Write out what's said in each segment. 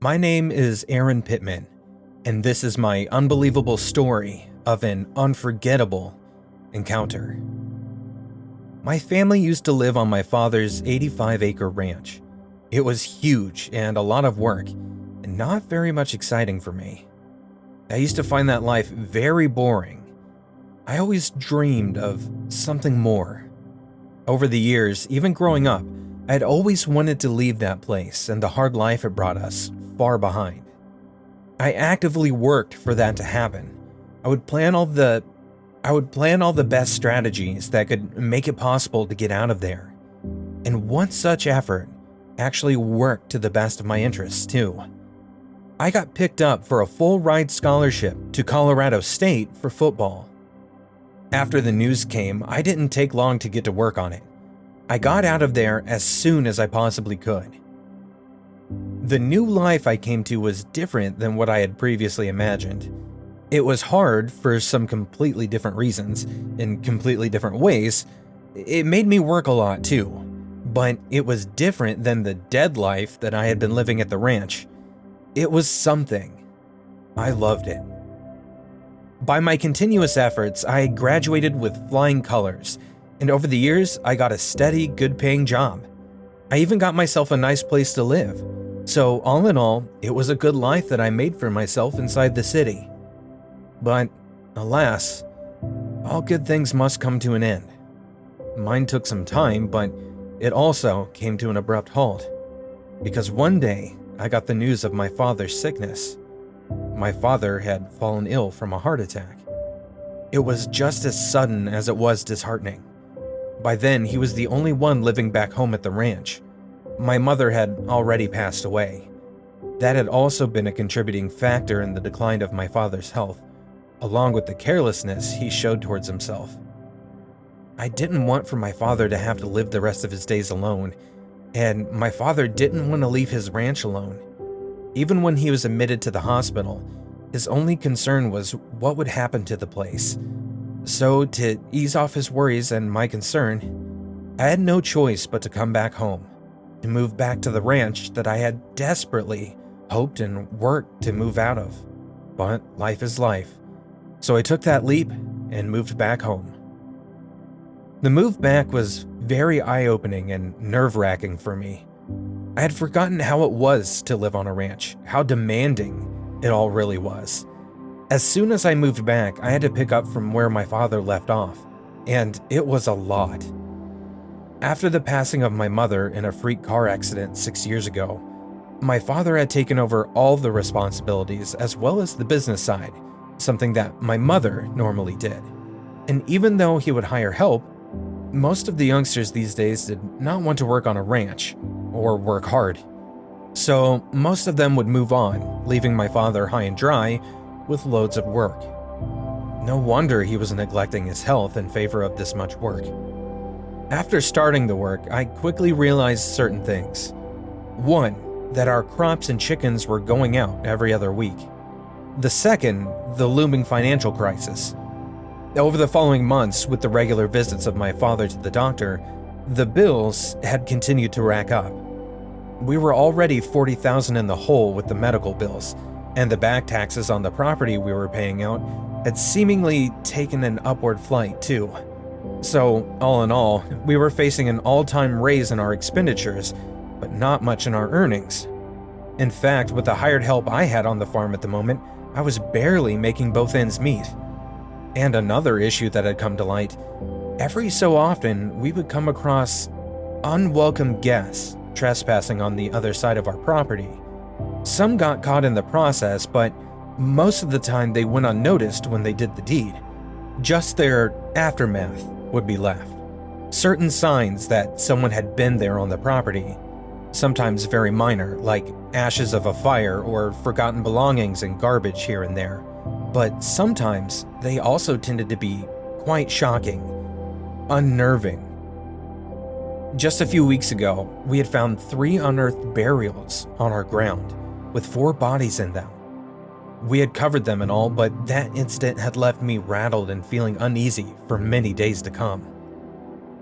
My name is Aaron Pittman, and this is my unbelievable story of an unforgettable encounter. My family used to live on my father's 85-acre ranch. It was huge and a lot of work, and not very much exciting for me. I used to find that life very boring. I always dreamed of something more. Over the years, even growing up, I had always wanted to leave that place and the hard life it brought us far behind. I actively worked for that to happen. I would plan all the best strategies that could make it possible to get out of there. And one such effort actually worked to the best of my interests too. I got picked up for a full ride scholarship to Colorado State for football. After the news came, I didn't take long to get to work on it. I got out of there as soon as I possibly could. The new life I came to was different than what I had previously imagined. It was hard for some completely different reasons, in completely different ways. It made me work a lot too, but it was different than the dead life that I had been living at the ranch. It was something. I loved it. By my continuous efforts, I graduated with flying colors, and over the years, I got a steady, good-paying job. I even got myself a nice place to live. So all in all, it was a good life that I made for myself inside the city. But alas, all good things must come to an end. Mine took some time, but it also came to an abrupt halt. Because one day, I got the news of my father's sickness. My father had fallen ill from a heart attack. It was just as sudden as it was disheartening. By then, he was the only one living back home at the ranch. My mother had already passed away. That had also been a contributing factor in the decline of my father's health, along with the carelessness he showed towards himself. I didn't want for my father to have to live the rest of his days alone, and my father didn't want to leave his ranch alone. Even when he was admitted to the hospital, his only concern was what would happen to the place. So, to ease off his worries and my concern, I had no choice but to come back home, to move back to the ranch that I had desperately hoped and worked to move out of. But life is life, so I took that leap and moved back home. The move back was very eye-opening and nerve-wracking for me. I had forgotten how it was to live on a ranch, how demanding it all really was. As soon as I moved back, I had to pick up from where my father left off, and it was a lot. After the passing of my mother in a freak car accident 6 years ago, my father had taken over all the responsibilities as well as the business side, something that my mother normally did. And even though he would hire help, most of the youngsters these days did not want to work on a ranch or work hard. So most of them would move on, leaving my father high and dry with loads of work. No wonder he was neglecting his health in favor of this much work. After starting the work, I quickly realized certain things. One, that our crops and chickens were going out every other week. The second, the looming financial crisis. Over the following months, with the regular visits of my father to the doctor, the bills had continued to rack up. We were already $40,000 in the hole with the medical bills, and the back taxes on the property we were paying out had seemingly taken an upward flight too. So, all in all, we were facing an all-time raise in our expenditures, but not much in our earnings. In fact, with the hired help I had on the farm at the moment, I was barely making both ends meet. And another issue that had come to light, every so often we would come across unwelcome guests trespassing on the other side of our property. Some got caught in the process, but most of the time they went unnoticed when they did the deed. Just their aftermath would be left. Certain signs that someone had been there on the property, sometimes very minor, like ashes of a fire or forgotten belongings and garbage here and there. But sometimes they also tended to be quite shocking, unnerving. Just a few weeks ago, we had found 3 unearthed burials on our ground, with 4 bodies in them. We had covered them and all, but that incident had left me rattled and feeling uneasy for many days to come.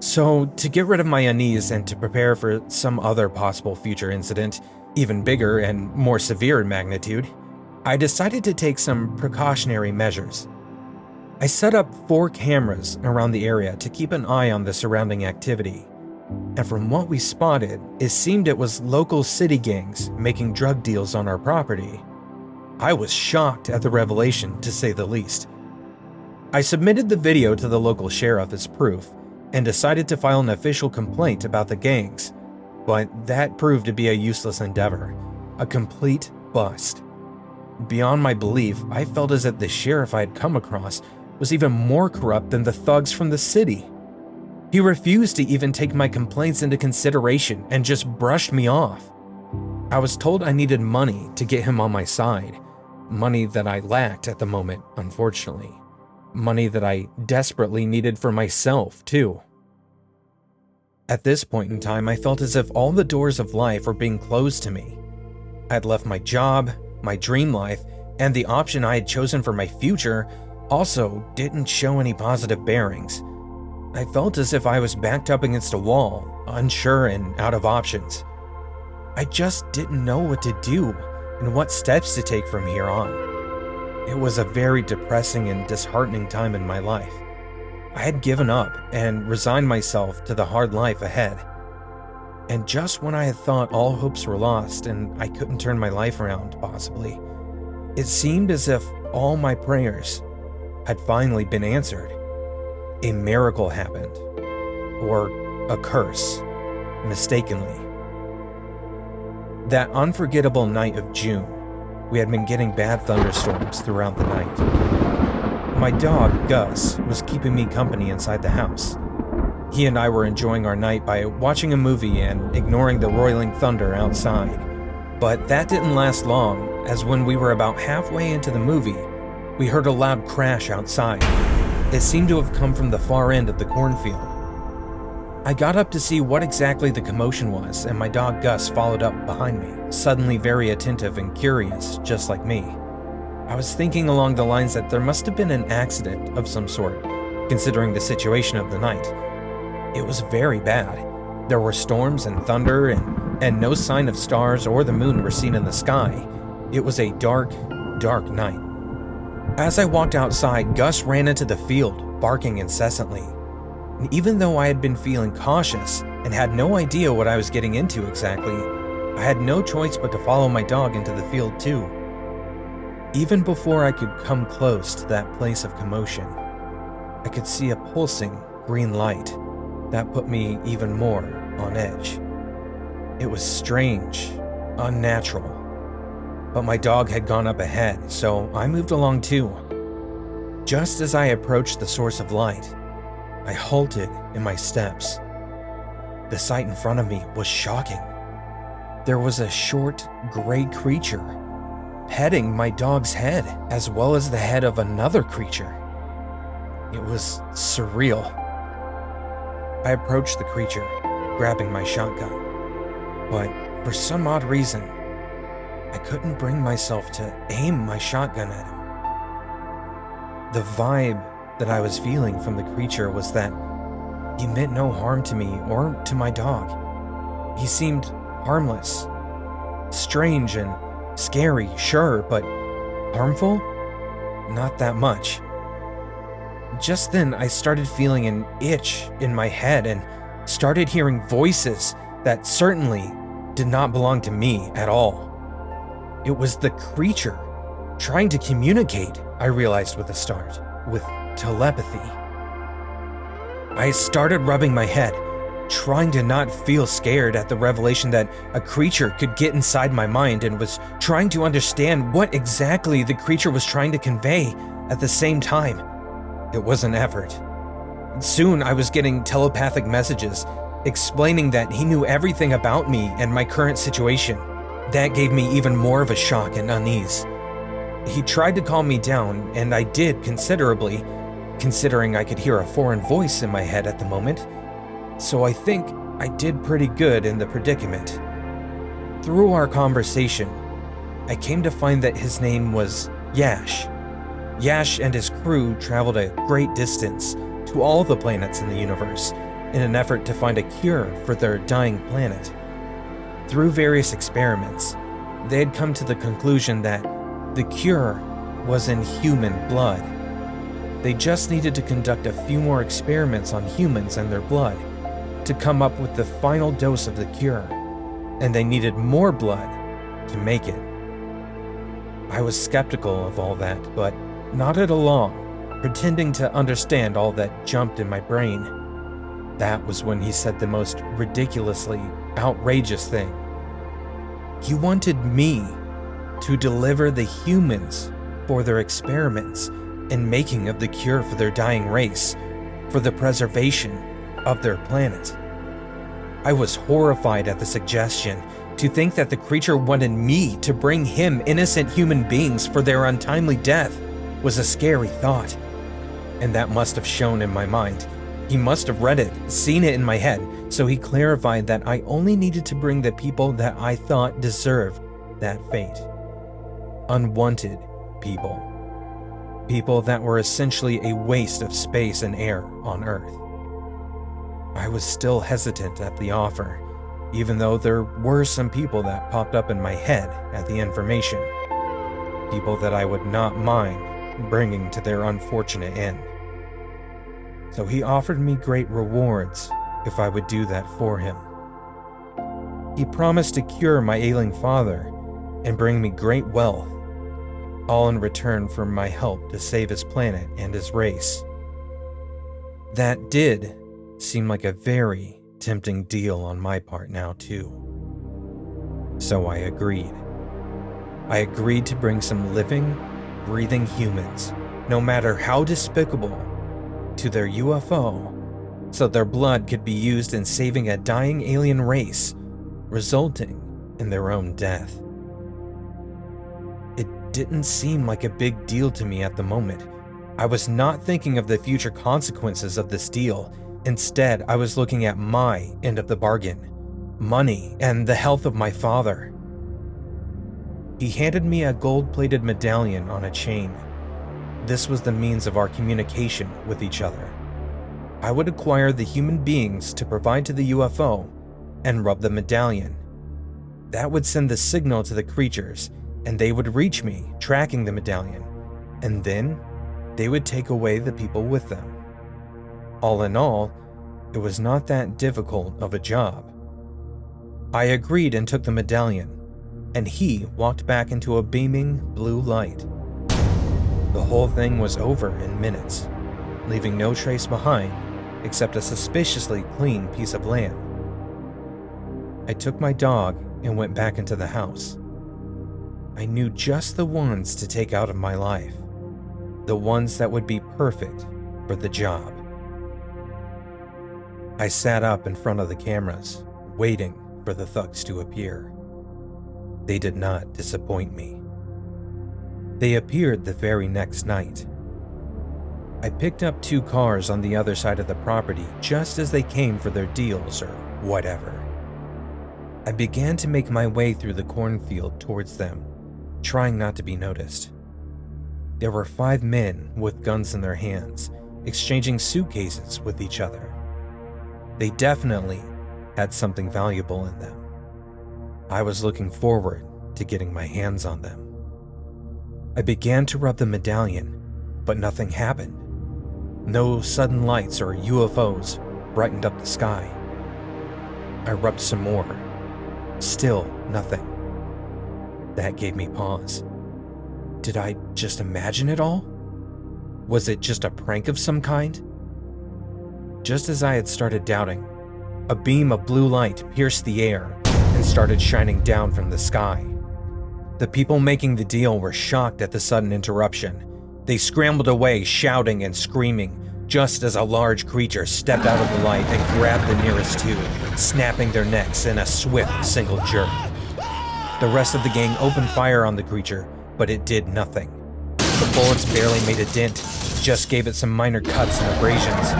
So, to get rid of my unease and to prepare for some other possible future incident, even bigger and more severe in magnitude, I decided to take some precautionary measures. I set up 4 cameras around the area to keep an eye on the surrounding activity, and from what we spotted, it seemed it was local city gangs making drug deals on our property. I was shocked at the revelation, to say the least. I submitted the video to the local sheriff as proof and decided to file an official complaint about the gangs, but that proved to be a useless endeavor, a complete bust. Beyond my belief, I felt as if the sheriff I had come across was even more corrupt than the thugs from the city. He refused to even take my complaints into consideration and just brushed me off. I was told I needed money to get him on my side, money that I lacked at the moment, unfortunately. Money that I desperately needed for myself, too. At this point in time, I felt as if all the doors of life were being closed to me. I had left my job, my dream life, and the option I had chosen for my future also didn't show any positive bearings. I felt as if I was backed up against a wall, unsure and out of options. I just didn't know what to do and what steps to take from here on. It was a very depressing and disheartening time in my life. I had given up and resigned myself to the hard life ahead. And just when I had thought all hopes were lost and I couldn't turn my life around, possibly, it seemed as if all my prayers had finally been answered. A miracle happened, or a curse, mistakenly. That unforgettable night of June, we had been getting bad thunderstorms throughout the night. My dog, Gus, was keeping me company inside the house. He and I were enjoying our night by watching a movie and ignoring the roiling thunder outside. But that didn't last long, as when we were about halfway into the movie, we heard a loud crash outside. It seemed to have come from the far end of the cornfield. I got up to see what exactly the commotion was, and my dog Gus followed up behind me, suddenly very attentive and curious, just like me. I was thinking along the lines that there must have been an accident of some sort, considering the situation of the night. It was very bad. There were storms and thunder, and no sign of stars or the moon were seen in the sky. It was a dark, dark night. As I walked outside, Gus ran into the field, barking incessantly. And even though I had been feeling cautious and had no idea what I was getting into exactly, I had no choice but to follow my dog into the field too. Even before I could come close to that place of commotion, I could see a pulsing green light that put me even more on edge. It was strange, unnatural, but my dog had gone up ahead, so I moved along too. Just as I approached the source of light, I halted in my steps. The sight in front of me was shocking. There was a short, gray creature petting my dog's head, as well as the head of another creature. It was surreal. I approached the creature, grabbing my shotgun, but for some odd reason, I couldn't bring myself to aim my shotgun at him. The vibe that I was feeling from the creature was that he meant no harm to me or to my dog. He seemed harmless, strange and scary, sure, but harmful? Not that much. Just then, I started feeling an itch in my head and started hearing voices that certainly did not belong to me at all. It was the creature trying to communicate, I realized with a start, with telepathy. I started rubbing my head, trying to not feel scared at the revelation that a creature could get inside my mind, and was trying to understand what exactly the creature was trying to convey at the same time. It was an effort. Soon I was getting telepathic messages explaining that he knew everything about me and my current situation. That gave me even more of a shock and unease. He tried to calm me down, and I did considerably, considering I could hear a foreign voice in my head at the moment. So I think I did pretty good in the predicament. Through our conversation, I came to find that his name was Yash. Yash and his crew traveled a great distance to all the planets in the universe in an effort to find a cure for their dying planet. Through various experiments, they had come to the conclusion that the cure was in human blood. They just needed to conduct a few more experiments on humans and their blood to come up with the final dose of the cure, and they needed more blood to make it. I was skeptical of all that, but nodded along, pretending to understand all that jumped in my brain. That was when he said the most ridiculously outrageous thing. He wanted me to deliver the humans for their experiments in making of the cure for their dying race, for the preservation of their planet. I was horrified at the suggestion. To think that the creature wanted me to bring him innocent human beings for their untimely death was a scary thought. And that must have shown in my mind. He must have read it, seen it in my head, so he clarified that I only needed to bring the people that I thought deserved that fate. Unwanted people. People that were essentially a waste of space and air on Earth. I was still hesitant at the offer, even though there were some people that popped up in my head at the information. People that I would not mind bringing to their unfortunate end. So he offered me great rewards if I would do that for him. He promised to cure my ailing father and bring me great wealth, all in return for my help to save his planet and his race. That did seem like a very tempting deal on my part now too. So I agreed. I agreed to bring some living, breathing humans, no matter how despicable, to their UFO, so their blood could be used in saving a dying alien race, resulting in their own death. It didn't seem like a big deal to me at the moment. I was not thinking of the future consequences of this deal. Instead, I was looking at my end of the bargain, money and the health of my father. He handed me a gold-plated medallion on a chain. This was the means of our communication with each other. I would acquire the human beings to provide to the UFO and rub the medallion. That would send the signal to the creatures, and they would reach me, tracking the medallion, and then they would take away the people with them. All in all, it was not that difficult of a job. I agreed and took the medallion, and he walked back into a beaming blue light. The whole thing was over in minutes, leaving no trace behind except a suspiciously clean piece of land. I took my dog and went back into the house. I knew just the ones to take out of my life, the ones that would be perfect for the job. I sat up in front of the cameras, waiting for the thugs to appear. They did not disappoint me. They appeared the very next night. I picked up 2 cars on the other side of the property just as they came for their deals or whatever. I began to make my way through the cornfield towards them, trying not to be noticed. There were 5 men with guns in their hands, exchanging suitcases with each other. They definitely had something valuable in them. I was looking forward to getting my hands on them. I began to rub the medallion, but nothing happened. No sudden lights or UFOs brightened up the sky. I rubbed some more. Still nothing. That gave me pause. Did I just imagine it all? Was it just a prank of some kind? Just as I had started doubting, a beam of blue light pierced the air and started shining down from the sky. The people making the deal were shocked at the sudden interruption. They scrambled away, shouting and screaming, just as a large creature stepped out of the light and grabbed the nearest 2, snapping their necks in a swift single jerk. The rest of the gang opened fire on the creature, but it did nothing. The bullets barely made a dent, just gave it some minor cuts and abrasions.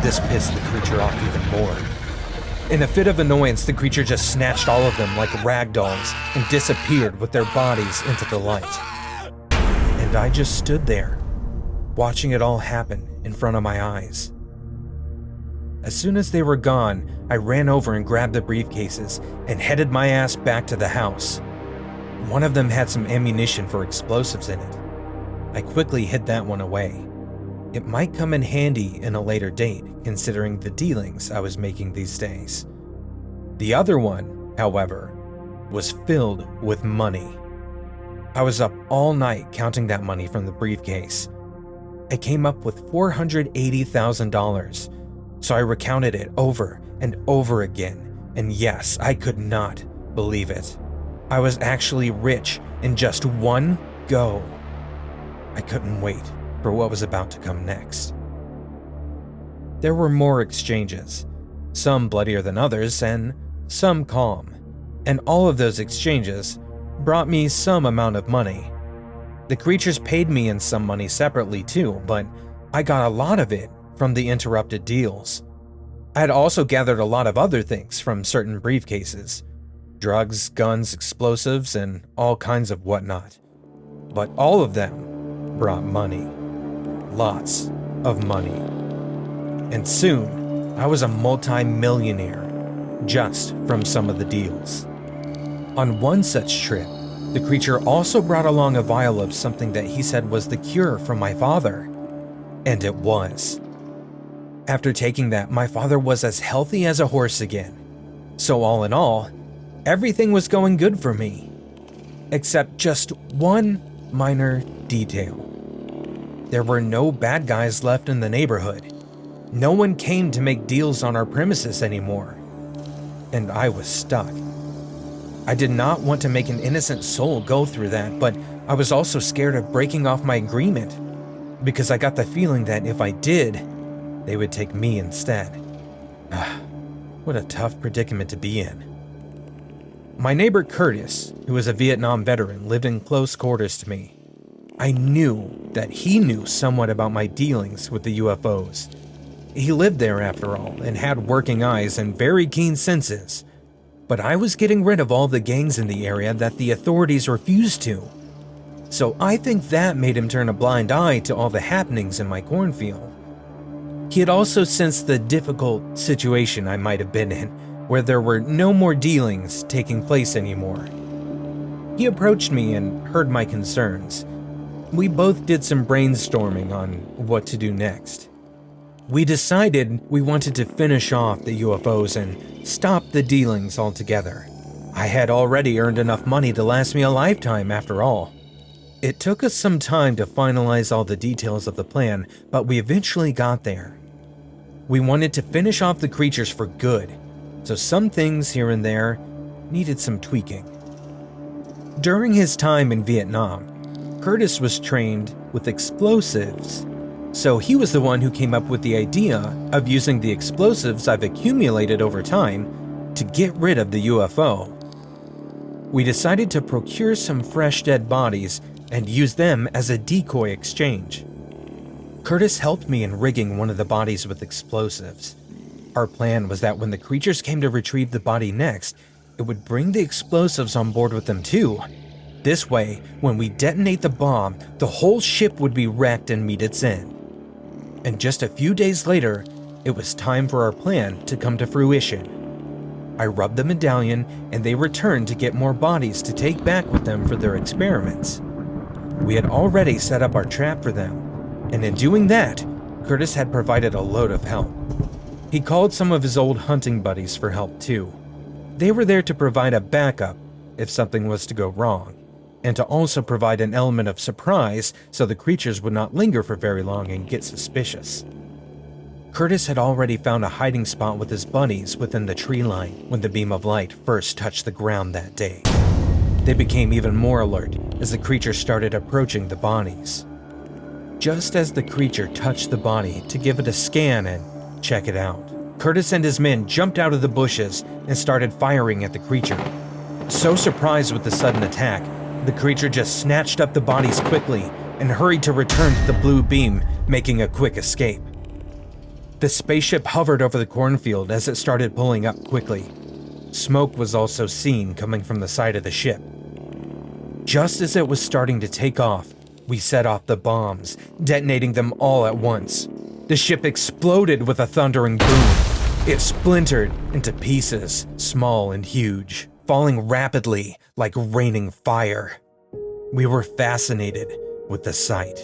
This pissed the creature off even more. In a fit of annoyance, the creature just snatched all of them like rag dolls and disappeared with their bodies into the light. And I just stood there, watching it all happen in front of my eyes. As soon as they were gone, I ran over and grabbed the briefcases and headed my ass back to the house. One of them had some ammunition for explosives in it. I quickly hid that one away. It might come in handy in a later date, considering the dealings I was making these days. The other one, however, was filled with money. I was up all night counting that money from the briefcase. I came up with $480,000, so I recounted it over and over again, and yes, I could not believe it. I was actually rich in just one go. I couldn't wait for what was about to come next. There were more exchanges, some bloodier than others and some calm, and all of those exchanges brought me some amount of money. The creatures paid me in some money separately too, but I got a lot of it from the interrupted deals. I had also gathered a lot of other things from certain briefcases: drugs, guns, explosives, and all kinds of whatnot. But all of them brought money. Lots of money. And soon, I was a multi-millionaire just from some of the deals. On one such trip, the creature also brought along a vial of something that he said was the cure for my father. And it was. After taking that, my father was as healthy as a horse again. So all in all, everything was going good for me. Except just one minor detail. There were no bad guys left in the neighborhood. No one came to make deals on our premises anymore. And I was stuck. I did not want to make an innocent soul go through that, but I was also scared of breaking off my agreement, because I got the feeling that if I did, they would take me instead. What a tough predicament to be in. My neighbor Curtis, who was a Vietnam veteran, lived in close quarters to me. I knew that he knew somewhat about my dealings with the UFOs. He lived there after all, and had working eyes and very keen senses. But I was getting rid of all the gangs in the area that the authorities refused to. So I think that made him turn a blind eye to all the happenings in my cornfield. He had also sensed the difficult situation I might have been in, where there were no more dealings taking place anymore. He approached me and heard my concerns. We both did some brainstorming on what to do next. We decided we wanted to finish off the UFOs and stop the dealings altogether. I had already earned enough money to last me a lifetime after all. It took us some time to finalize all the details of the plan, but we eventually got there. We wanted to finish off the creatures for good, so some things here and there needed some tweaking. During his time in Vietnam, Curtis was trained with explosives, so he was the one who came up with the idea of using the explosives I've accumulated over time to get rid of the UFO. We decided to procure some fresh dead bodies and use them as a decoy exchange. Curtis helped me in rigging one of the bodies with explosives. Our plan was that when the creatures came to retrieve the body next, it would bring the explosives on board with them too. This way, when we detonate the bomb, the whole ship would be wrecked and meet its end. And just a few days later, it was time for our plan to come to fruition. I rubbed the medallion and they returned to get more bodies to take back with them for their experiments. We had already set up our trap for them, and in doing that, Curtis had provided a load of help. He called some of his old hunting buddies for help too. They were there to provide a backup if something was to go wrong, and to also provide an element of surprise so the creatures would not linger for very long and get suspicious. Curtis had already found a hiding spot with his buddies within the tree line when the beam of light first touched the ground that day. They became even more alert as the creature started approaching the bodies. Just as the creature touched the body to give it a scan and check it out, Curtis and his men jumped out of the bushes and started firing at the creature. So surprised with the sudden attack, the creature just snatched up the bodies quickly and hurried to return to the blue beam, making a quick escape. The spaceship hovered over the cornfield as it started pulling up quickly. Smoke was also seen coming from the side of the ship. Just as it was starting to take off, we set off the bombs, detonating them all at once. The ship exploded with a thundering boom, It splintered into pieces, small and huge, falling rapidly like raining fire. We were fascinated with the sight.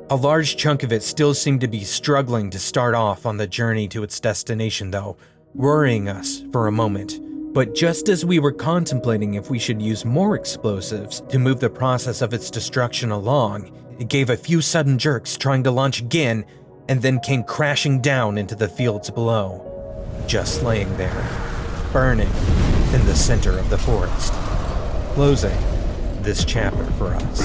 A large chunk of it still seemed to be struggling to start off on the journey to its destination though, worrying us for a moment. But just as we were contemplating if we should use more explosives to move the process of its destruction along, it gave a few sudden jerks trying to launch again and then came crashing down into the fields below, just laying there, burning in the center of the forest, closing this chapter for us.